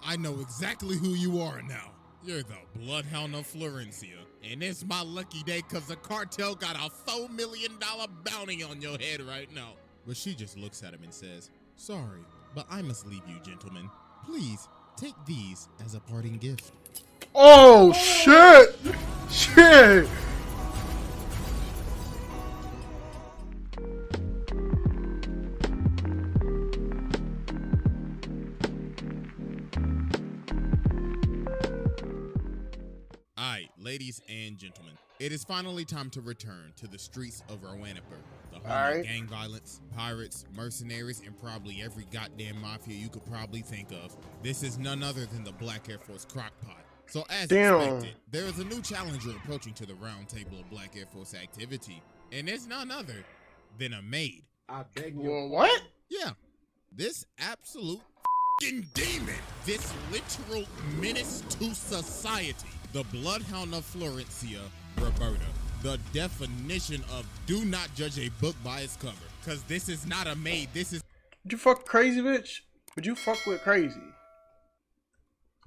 I know exactly who you are now. You're the Bloodhound of Florencia. And it's my lucky day because the cartel got a $4 million bounty on your head right now. But she just looks at him and says, sorry, but I must leave you, gentlemen. Please take these as a parting gift. Oh, shit! Shit! Alright, ladies and gentlemen, it is finally time to return to the streets of Rowanipur, the home of gang violence, pirates, mercenaries, and probably every goddamn mafia you could probably think of. This is none other than the Black Air Force Crockpot. So as expected, there is a new challenger approaching to the round table of Black Air Force activity, and it's none other than a maid. I beg you. What? Yeah, this absolute f***ing demon, this literal menace to society. The Bloodhound of Florencia, Roberta. The definition of do not judge a book by its cover. Cause this is not a maid, this is— Would you fuck crazy, bitch? Would you fuck with crazy?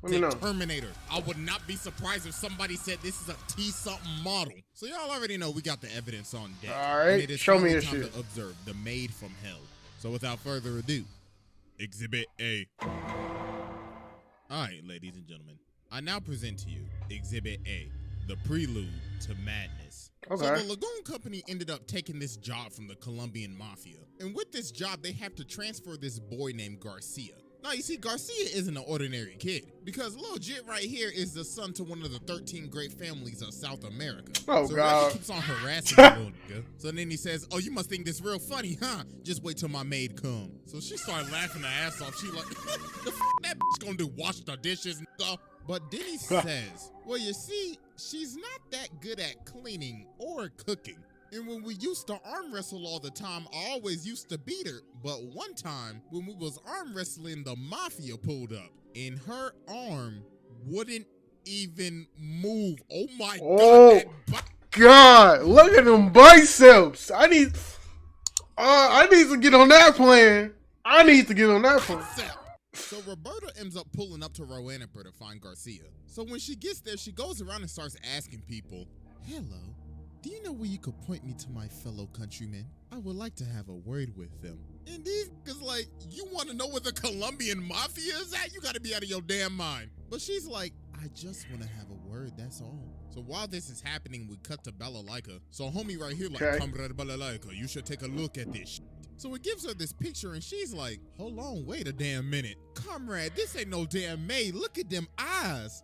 Let me know. Terminator. I would not be surprised if somebody said this is a T-something model. So y'all already know we got the evidence on deck. Alright, show me this shit. To observe the maid from hell. So without further ado, Exhibit A. Alright, ladies and gentlemen. I now present to you Exhibit A, the prelude to madness. Okay. So the Lagoon Company ended up taking this job from the Colombian Mafia. And with this job, they have to transfer this boy named Garcia. Now, you see, Garcia isn't an ordinary kid, because Lil Jit right here is the son to one of the 13 great families of South America. Oh, so God. Reggie keeps on harassing the little nigga. So then he says, oh, you must think this real funny, huh? Just wait till my maid come. So she started laughing her ass off. She like, the f that bitch gonna do? Wash the dishes, nigga? But then he says, well, you see, she's not that good at cleaning or cooking. And when we used to arm wrestle all the time, I always used to beat her. But one time, when we was arm wrestling, the mafia pulled up. And her arm wouldn't even move. Oh my God, look at them biceps. I need to get on that plan. So Roberta ends up pulling up to Rowanipur to find Garcia. So when she gets there, she goes around and starts asking people, hello, do you know where you could point me to my fellow countrymen? I would like to have a word with them. And these niggas like, you want to know where the Colombian Mafia is at? You got to be out of your damn mind. But she's like, I just want to have a word, that's all. So while this is happening, we cut to Balalaika. So homie right here like, Comrade Balalaika, you should take a look at this shit. So it gives her this picture and she's like, hold on, wait a damn minute. Comrade, this ain't no damn maid. Look at them eyes.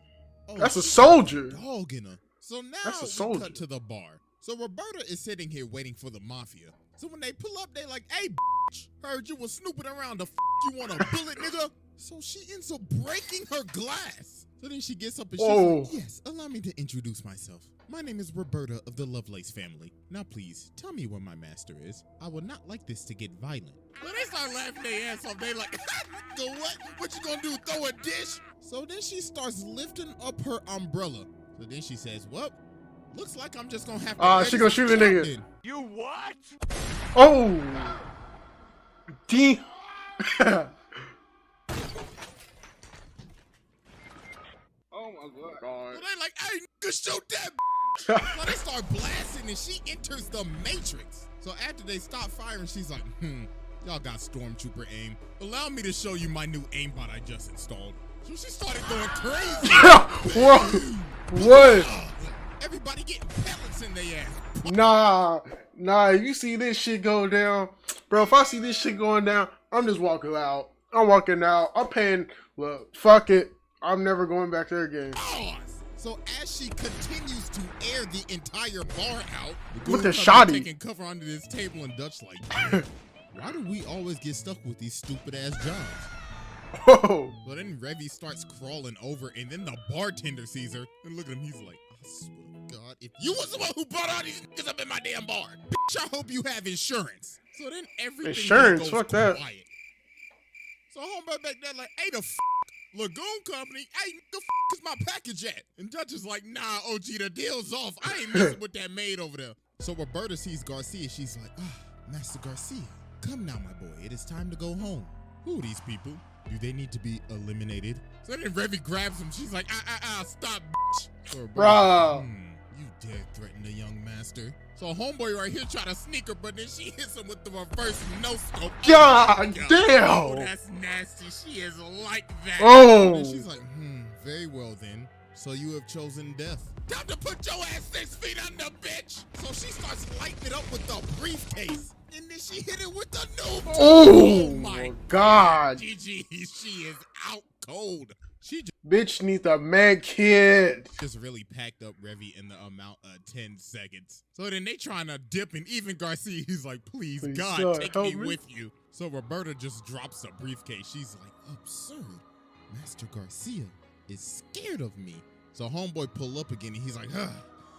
Oh, that's a soldier. Dogging her. So now we cut to the bar. So Roberta is sitting here waiting for the mafia. So when they pull up, they like, hey, bitch, heard you was snooping around. The f you want a bullet, nigga? So she ends up breaking her glass. So then she gets up and she's like, yes, allow me to introduce myself. My name is Roberta of the Lovelace family. Now please, tell me where my master is. I would not like this to get violent. When they start laughing their ass off, they like, go what? What you gonna do, throw a dish? So then she starts lifting up her umbrella. So then she says, well, looks like I'm just gonna have to— she gonna shoot a nigga. You what? Oh! Damn. Oh my God. So they like, hey, nigga, shoot that. So they start blasting and she enters the Matrix. So after they stop firing, she's like, y'all got stormtrooper aim. Allow me to show you my new aimbot I just installed. So she started going crazy. What? Everybody getting pellets in their ass. Nah, you see this shit go down. Bro, if I see this shit going down, I'm just walking out. I'm walking out. I'm paying, look, fuck it. I'm never going back there again. So as she continues to air the entire bar out, with the shotty taking cover under this table and Dutch like, why do we always get stuck with these stupid ass jobs? Whoa. But then Revy starts crawling over and then the bartender sees her and look at him, he's like, I swear to God, if you was the one who brought all these niggas up in my damn bar, bitch, I hope you have insurance. So then everything goes fuck quiet. that. So homeboy back there like, hey, the Lagoon Company, hey, the is my package at? And Dutch is like, nah, OG, the deal's off. I ain't messing with that maid over there. So Roberta sees Garcia. She's like, Master Garcia, come now, my boy. It is time to go home. Who are these people? Do they need to be eliminated? So then Revy grabs him. She's like, stop, bitch. So Roberta, Bro. You dare threaten the young master. So homeboy right here try to sneak her, but then she hits him with the reverse no-scope. God damn. Oh, that's nasty. She is like that. Oh. And she's like, very well then. So you have chosen death. Time to put your ass 6 feet under, bitch. So she starts lighting it up with the briefcase. And then she hit it with the noob. Oh my God. GG, she is out cold. She Bitch needs a med kit. just really packed up Revy in the amount of 10 seconds. So then they trying to dip, and even Garcia, he's like, please God, God, take help me me. with you. So Roberta just drops a briefcase. She's like, absurd. Master Garcia is scared of me. So homeboy pull up again, and he's like,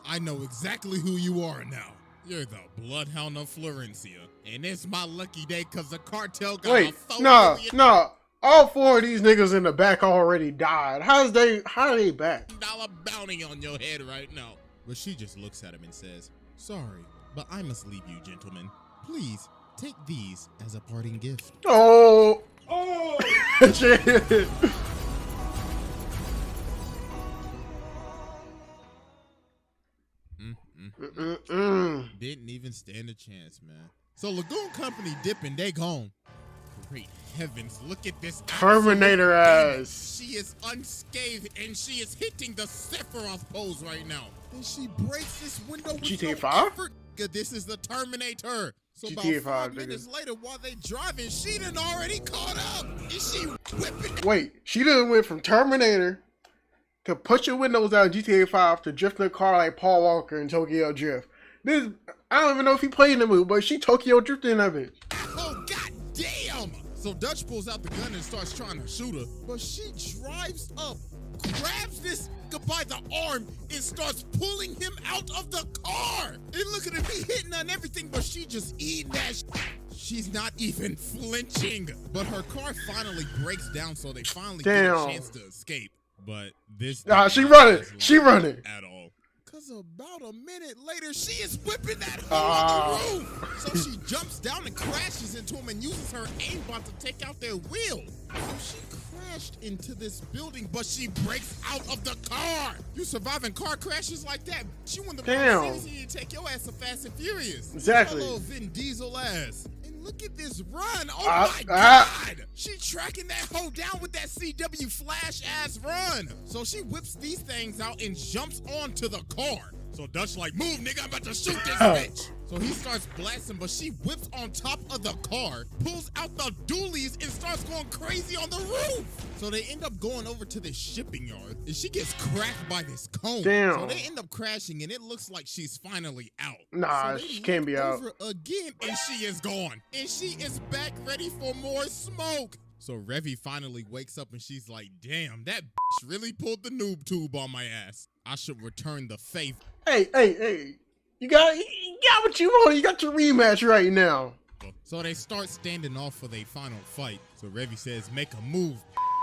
I know exactly who you are now. You're the Bloodhound of Florencia. And it's my lucky day because the cartel got Wait, a $4 nah. million All 4 of these niggas in the back already died. How are they back? bounty on your head right now. But she just looks at him and says, sorry, but I must leave you, gentlemen. Please take these as a parting gift. Oh. Oh. Shit. Didn't even stand a chance, man. So Lagoon Company dipping, they gone. Great heavens, look at this Terminator absolute ass. She is unscathed and she is hitting the Sephiroth pose right now. And she breaks this window with GTA no 5? effort. This is the Terminator. So GTA about 5 minutes later, while they driving, she done already caught up. And she whipping. Wait, she done went from Terminator to put your windows out in GTA 5 to drift in a car like Paul Walker in Tokyo Drift. This, I don't even know if he played in the movie, but she Tokyo drifting that bitch. Oh, god damn! So Dutch pulls out the gun and starts trying to shoot her, but she drives up, grabs this guy by the arm, and starts pulling him out of the car. And look at him, he hitting on everything, but she just eating that She's not even flinching. But her car finally breaks down, so they finally get a chance to escape. But this she running. She running. At all. Cause about a minute later, she is whipping that hole on the roof. So she jumps down and crashes into him and uses her aimbot to take out their wheel. So she crashed into this building, but she breaks out of the car. You surviving car crashes like that? You won the series, you take your ass to Fast and Furious. Exactly. Hello, Vin Diesel ass. Look at this run. Oh my God. She tracking that hoe down with that CW flash ass run. So she whips these things out and jumps onto the car. So Dutch like, move nigga, I'm about to shoot this bitch. So he starts blasting, but she whips on top of the car, pulls out the dualies and starts going crazy on the roof. So they end up going over to this shipping yard and she gets cracked by this cone. Damn. So they end up crashing and it looks like she's finally out. Nah, so she can't be out. Again, and she is gone. And she is back ready for more smoke. So Revy finally wakes up and she's like, damn, that bitch really pulled the noob tube on my ass. I should return the favor. Hey. You got what you want. You got your rematch right now. So they start standing off for their final fight. So Revy says, make a move,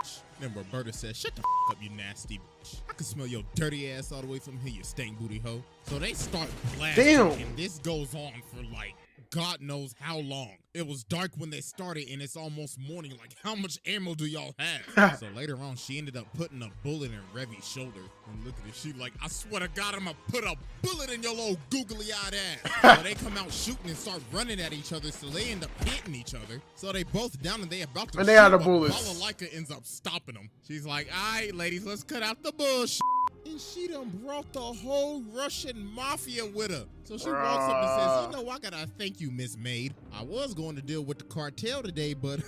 bitch. Then Roberta says, shut the up, you nasty bitch. I can smell your dirty ass all the way from here, you stank booty hoe. So they start blasting. Damn. And this goes on for like God knows how long. It was dark when they started and it's almost morning. Like, how much ammo do y'all have? So later on, she ended up putting a bullet in Revy's shoulder. And look at it, she like, I swear to God, I'm gonna put a bullet in your little googly-eyed ass. So they come out shooting and start running at each other, so they end up hitting each other. So they both down and they about to and they out of but bullets. Balalaika ends up stopping them. She's like, all right, ladies, let's cut out the bullshit. And she done brought the whole Russian mafia with her. So she walks up and says, you know, I gotta thank you, Miss Maid. I was going to deal with the cartel today, but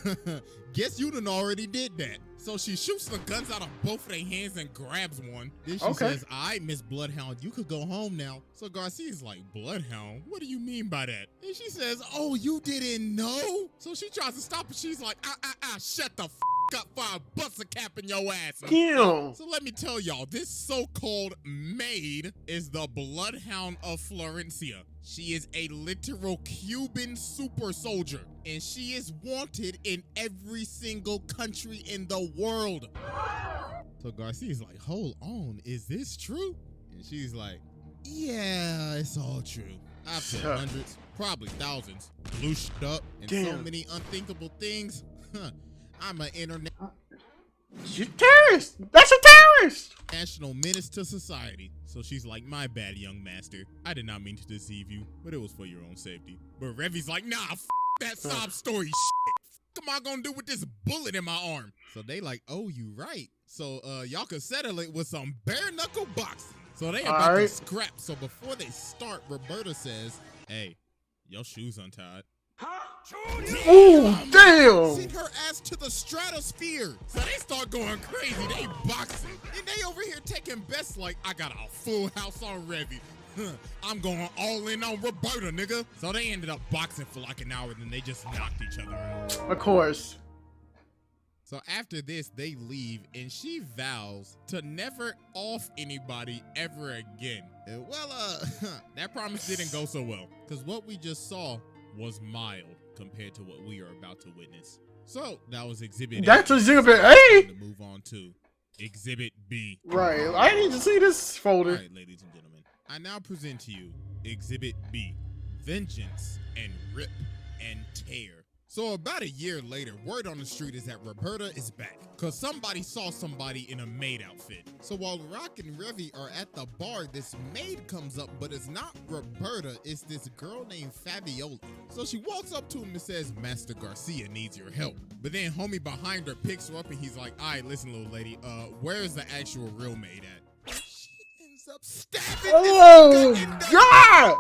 guess you done already did that. So she shoots the guns out of both of their hands and grabs one. Then she says, all right, Miss Bloodhound, you could go home now. So Garcia's like, Bloodhound? What do you mean by that? And she says, oh, you didn't know? So she tries to stop and she's like, shut the up for I bust a cap in your ass. Damn. So let me tell y'all, this so-called maid is the Bloodhound of Florencia. She is a literal Cuban super soldier, and she is wanted in every single country in the world. So Garcia's like, hold on, is this true? And she's like, yeah, it's all true. I've said hundreds, probably thousands, blew shit up, and so many unthinkable things. I'm an You're a terrorist. That's a terrorist. international menace to society. So she's like, my bad, young master. I did not mean to deceive you, but it was for your own safety. But Revy's like, nah, that sob story shit. What am I gonna do with this bullet in my arm? So they like, oh, you right. So y'all can settle it with some bare knuckle boxing. So they about to scrap. So before they start, Roberta says, hey, your shoes untied. Oh, damn. Send her ass to the stratosphere. So they start going crazy. They boxing. And they over here taking bets like, I got a full house on Revy. I'm going all in on Roberta, nigga. So they ended up boxing for like an hour, then they just knocked each other out. Of course. So after this, they leave, and she vows to never off anybody ever again. And well, that promise didn't go so well, because what we just saw was mild compared to what we are about to witness. So that was Exhibit A. That's Exhibit A? To move on to Exhibit B. Right, I need to see this folder. All right, ladies and gentlemen, I now present to you Exhibit B, Vengeance and Rip and Tear. So about a year later, word on the street is that Roberta is back, cause somebody saw somebody in a maid outfit. So while Rock and Revy are at the bar, this maid comes up, but it's not Roberta, it's this girl named Fabiola. So she walks up to him and says, Master Garcia needs your help. But then homie behind her picks her up and he's like, all right, listen, little lady, where's the actual real maid at? She ends up stabbing Oh, this nigga in the God!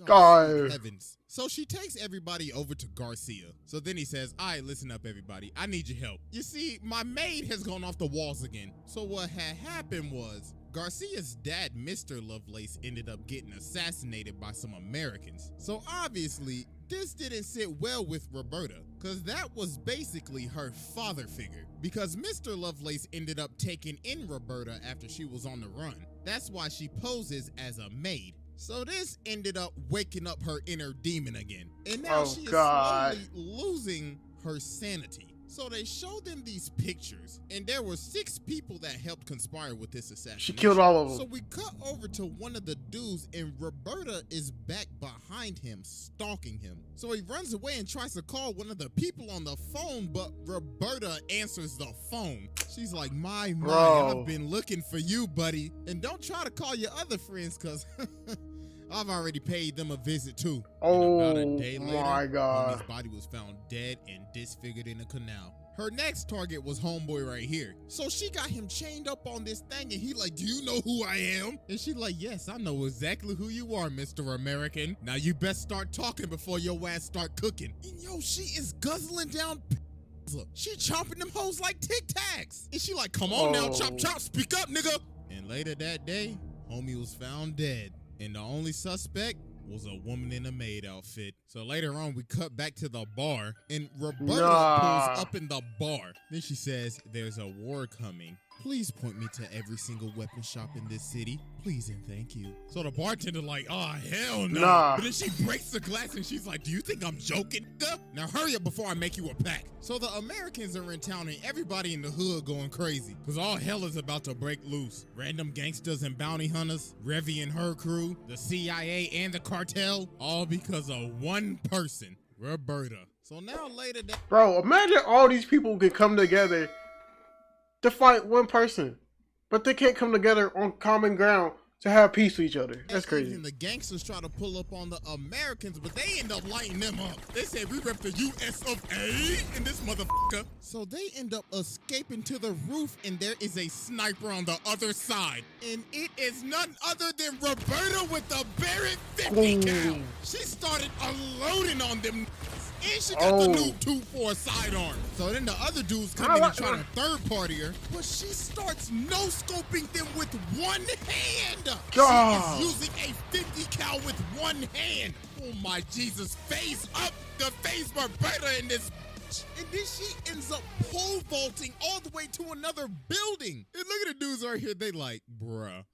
God. Heavens. So she takes everybody over to Garcia. So then he says, all right, listen up, everybody. I need your help. You see, my maid has gone off the walls again. So what had happened was Garcia's dad, Mr. Lovelace, ended up getting assassinated by some Americans. So obviously, this didn't sit well with Roberta, because that was basically her father figure. Because Mr. Lovelace ended up taking in Roberta after she was on the run. That's why she poses as a maid. So this ended up waking up her inner demon again. And now she is slowly losing her sanity. So they showed them these pictures, and there were 6 people that helped conspire with this assassination. She killed all of them. So we cut over to one of the dudes, and Roberta is back behind him, stalking him. So he runs away and tries to call one of the people on the phone, but Roberta answers the phone. She's like, my, I've been looking for you, buddy. And don't try to call your other friends, because I've already paid them a visit too. Oh, and about a day later, my God. Homie's body was found dead and disfigured in a canal. Her next target was homeboy right here. So she got him chained up on this thing, and he like, do you know who I am? And she like, yes, I know exactly who you are, Mr. American. Now you best start talking before your ass start cooking. And yo, she is guzzling down. She chomping them hoes like Tic Tacs. And she like, come on now, chop chop, speak up, nigga. And later that day, homie was found dead. And the only suspect was a woman in a maid outfit. So later on, we cut back to the bar, and Roberta pulls up in the bar. Then she says, there's a war coming. Please point me to every single weapon shop in this city. Please and thank you. So the bartender like, oh, hell no. But then she breaks the glass and she's like, do you think I'm joking? Now hurry up before I make you a pack. So the Americans are in town and everybody in the hood going crazy because all hell is about to break loose. Random gangsters and bounty hunters, Revy and her crew, the CIA and the cartel, all because of one person, Roberta. So now later that— Bro, imagine all these people could come together to fight one person, but they can't come together on common ground to have peace with each other. That's crazy. Even the gangsters try to pull up on the Americans, but they end up lighting them up. They said we rep the US of A in this motherfucker. So they end up escaping to the roof, and there is a sniper on the other side. And it is none other than Roberta with the Barrett 50 cal. She started unloading on them. And she got the new 2-4 sidearm. So then the other dudes come in and try to third-party her, but she starts no-scoping them with one hand. God. She is using a 50 cal with one hand. Oh my Jesus, phase up the phase Roberta in this. And then she ends up pole vaulting all the way to another building. And look at the dudes right here. They like, bruh,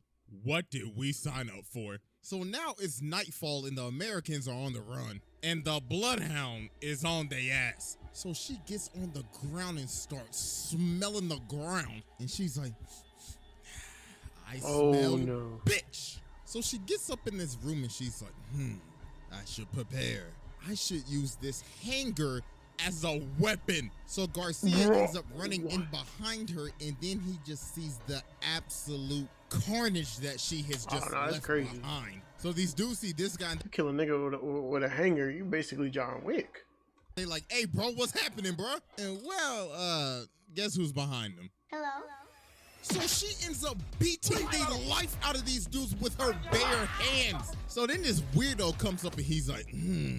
what did we sign up for? So now it's nightfall and the Americans are on the run. And the bloodhound is on their ass. So she gets on the ground and starts smelling the ground. And she's like, I smell bitch. So she gets up in this room and she's like, I should prepare. I should use this hanger as a weapon. So Garcia ends up running in behind her, and then he just sees the absolute carnage that she has just left behind. So these dudes see this guy. You kill a nigga with a hanger, you basically John Wick. They like, hey, bro, what's happening, bro? And well, guess who's behind them? Hello. So she ends up beating the life out of these dudes with her bare hands. So then this weirdo comes up and he's like,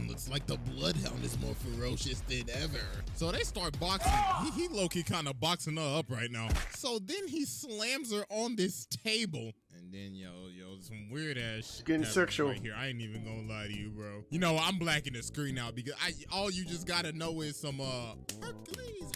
looks like the Bloodhound is more ferocious than ever. So they start boxing. He low-key kind of boxing her up right now. So then he slams her on this table. And then, yo, some weird ass shit getting sexual right here. I ain't even gonna lie to you, bro. You know, I'm blacking the screen out because all you just gotta know is some, Hercules.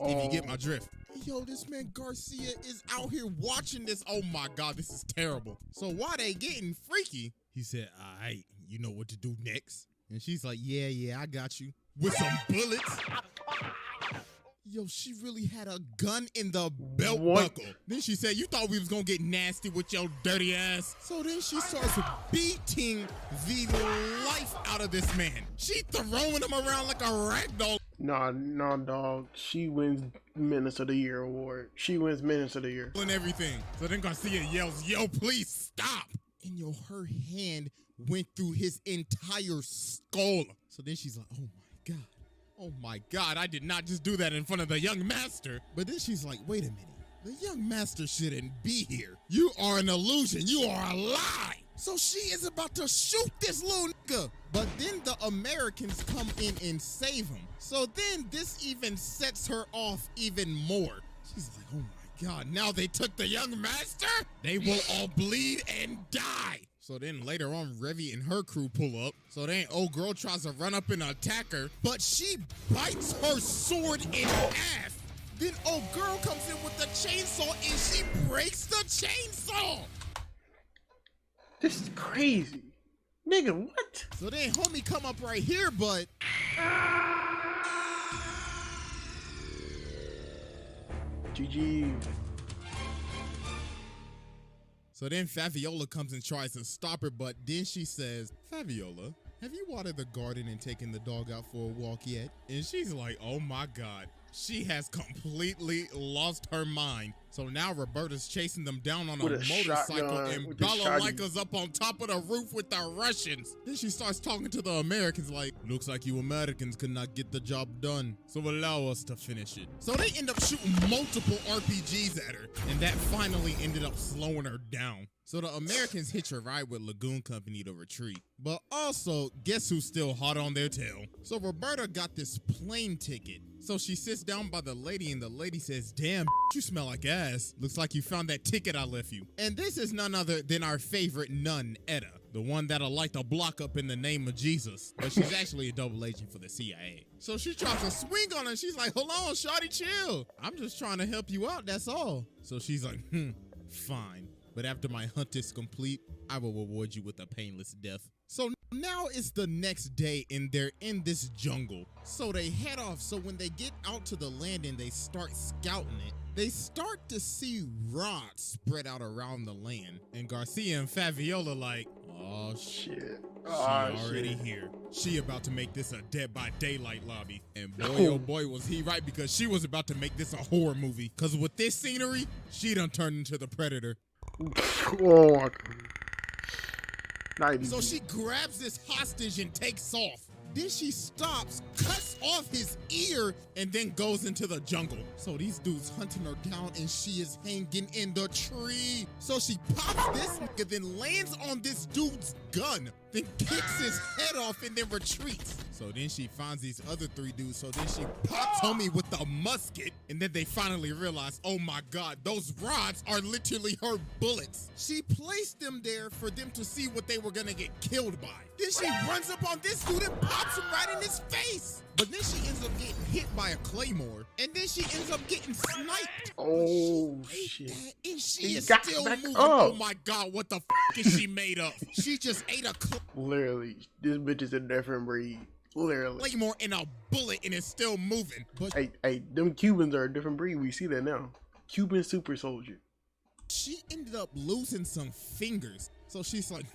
If you get my drift. Yo, this man Garcia is out here watching this. Oh my God, this is terrible. So while they getting freaky, he said, all right, you know what to do next. And she's like, yeah, I got you. With some bullets. Yo, she really had a gun in the belt buckle. Then she said, you thought we was gonna get nasty with your dirty ass. So then she starts beating the life out of this man. She throwing him around like a rag doll. Nah, dog. She wins Menace of the Year award. She wins Menace of the Year. And everything. So then Garcia yells, yo, please stop. And yo, her hand went through his entire skull. So then she's like, oh my God. Oh my God, I did not just do that in front of the young master. But then she's like, wait a minute. The young master shouldn't be here. You are an illusion. You are a lie. So she is about to shoot this little nigga. But then the Americans come in and save him. So then this even sets her off even more. She's like, oh my God, now they took the young master? They will all bleed and die. So then later on, Revy and her crew pull up. So then old girl tries to run up and attack her, but she bites her sword in half. Then old girl comes in with the chainsaw and she breaks the chainsaw. This is crazy. Nigga, what? So then homie come up right here, but... GG. So then Fabiola comes and tries to stop her, but then she says, Fabiola, have you watered the garden and taken the dog out for a walk yet? And she's like, oh my God. She has completely lost her mind. So now Roberta's chasing them down on a motorcycle and Balalaika's up on top of the roof with the Russians. Then she starts talking to the Americans like, looks like you Americans could not get the job done, so allow us to finish it. So they end up shooting multiple RPGs at her, and that finally ended up slowing her down. So the Americans hitch a ride with Lagoon Company to retreat. But also, guess who's still hot on their tail? So Roberta got this plane ticket. So she sits down by the lady and the lady says, damn, you smell like ass. Looks like you found that ticket I left you. And this is none other than our favorite nun, Etta. The one that'll light the block up in the name of Jesus. But she's actually a double agent for the CIA. So she tries to swing on her. She's like, hold on, shawty, chill. I'm just trying to help you out, that's all. So she's like, fine. But after my hunt is complete, I will reward you with a painless death. So now it's the next day and they're in this jungle. So they head off. So when they get out to the land and they start scouting it, they start to see rods spread out around the land. And Garcia and Fabiola like, oh shit. She already here. She about to make this a Dead by Daylight lobby. And boy, oh boy, was he right, because she was about to make this a horror movie. Because with this scenery, she done turned into the Predator. Oh, so she grabs this hostage and takes off. Then she stops, cuts off his ear, and then goes into the jungle. So these dudes hunting her down and she is hanging in the tree. So she pops this nigga, then lands on this dude's gun, then kicks his head off and then retreats. So then she finds these other three dudes. So then she pops homie with the musket. And then they finally realize, oh my God, those rods are literally her bullets. She placed them there for them to see what they were gonna get killed by. Then she runs up on this dude and pops him right in his face. But then she ends up getting hit by a claymore. And then she ends up getting sniped. Oh, shit. And she is still moving. Oh my God, what the f is she made of? She just ate a literally, this bitch is a different breed. Literally. Claymore in a bullet and it's still moving. But hey, them Cubans are a different breed. We see that now. Cuban super soldier. She ended up losing some fingers. So she's like,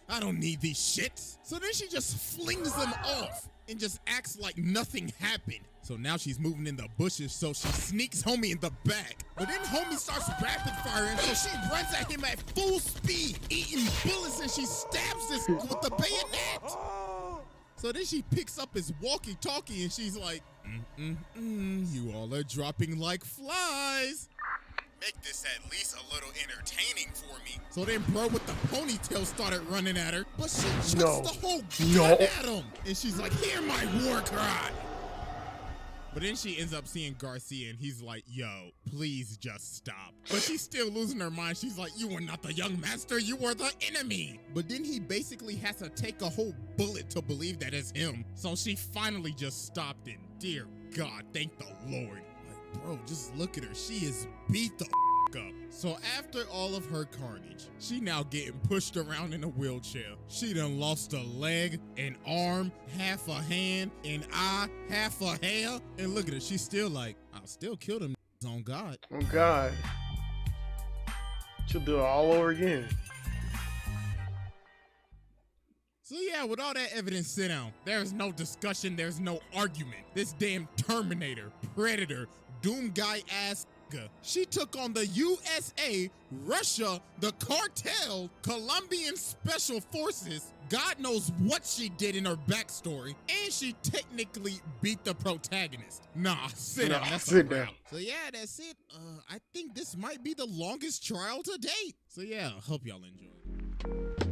I don't need these shits. So then she just flings them off and just acts like nothing happened. So now she's moving in the bushes, so she sneaks homie in the back. But then homie starts rapid firing, so she runs at him at full speed, eating bullets, and she stabs this with the bayonet. So then she picks up his walkie-talkie and she's like, you all are dropping like flies. Make this at least a little entertaining for me. So then bro with the ponytail started running at her, but she chucks the whole gun at him. And she's like, hear my war cry. But then she ends up seeing Garcia and he's like, yo, please just stop. But she's still losing her mind. She's like, you were not the young master, you were the enemy. But then he basically has to take a whole bullet to believe that it's him. So she finally just stopped and dear God, thank the Lord. Like, bro, just look at her. She is beat the up. So after all of her carnage, she now getting pushed around in a wheelchair. She done lost a leg, an arm, half a hand, an eye, half a hair. And look at her, she's still like, I'll still kill them on God. Oh God. She'll do it all over again. So yeah, with all that evidence sit down, there's no discussion, there's no argument. This damn Terminator, Predator, Doom guy ass. She took on the USA, Russia, the cartel, Colombian special forces. God knows what she did in her backstory. And she technically beat the protagonist. Nah, sit down. That's sit a wrap. down. So yeah, that's it. I think this might be the longest trial to date. So yeah, hope y'all enjoyed.